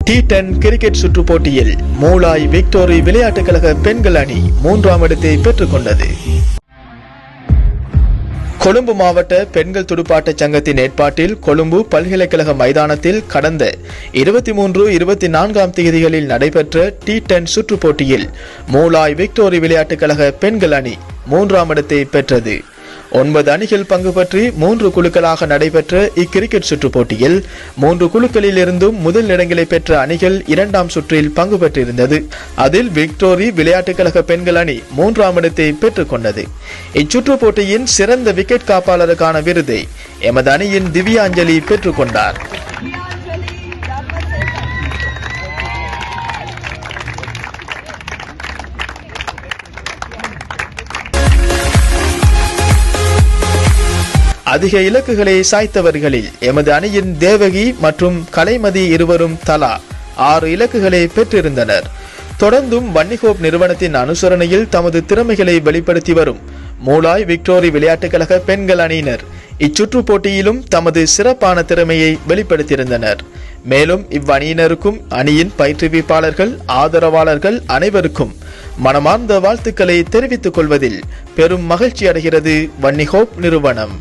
T10 cricket சுற்று போட்டியில் Mulai victory விளையாட்டுக் கழக பெண்கள் அணி 3ஆம் இடத்தை பெற்றுக் கொண்டது. கொழும்பு மாவட்ட பெண்கள் துடுப்பாட்ட சங்கத்தின் ஏற்பாட்டில் கொழும்பு பல்கலைக்கழக மைதானத்தில் கடந்த 23-24 தேதிகளில் நடைபெற்ற T10 சுற்று போட்டியில் மூளாய் விக்டோரி விளையாட்டுக் கழக பெண்கள் அணி 3ஆம் இடத்தை பெற்றது. 9 அணிகள் பங்கு பற்றி 3 குழுக்களாக நடைபெற்ற இக்கிரிக்கெட் சுற்று போட்டியில் 3 குழுக்களில் இருந்தும் முதல் இடங்களை பெற்ற அணிகள் 2ஆம் சுற்றில் பங்கு பெற்றிருந்தது. அதில் விக்டோரி விளையாட்டுக் கழக பெண்கள் அணி 3ஆம் இடத்தை பெற்றுக் கொண்டது. இச்சுற்று போட்டியின் சிறந்த விக்கெட் காப்பாளருக்கான விருதை எமது அணியின் திவ்யாஞ்சலி பெற்றுக் கொண்டார். அதிக இலக்குகளை சாய்த்தவர்களில் எமது அணியின் தேவகி மற்றும் கலைமதி இருவரும் தலா 6 இலக்குகளை பெற்றிருந்தனர். தொடர்ந்தும் வன்னிகோப் நிறுவனத்தின் அனுசரணையில் தமது திறமைகளை வெளிப்படுத்தி வரும் மூளாய் விக்டோரி விளையாட்டுக் கழக பெண்கள் அணியினர் இச்சுற்று போட்டியிலும் தமது சிறப்பான திறமையை வெளிப்படுத்தியிருந்தனர். மேலும் இவ்வணியினருக்கும் அணியின் பயிற்றுவிப்பாளர்கள் ஆதரவாளர்கள் அனைவருக்கும் மனமார்ந்த வாழ்த்துக்களை தெரிவித்துக் கொள்வதில் பெரும் மகிழ்ச்சி அடைகிறது வன்னிகோப் நிறுவனம்.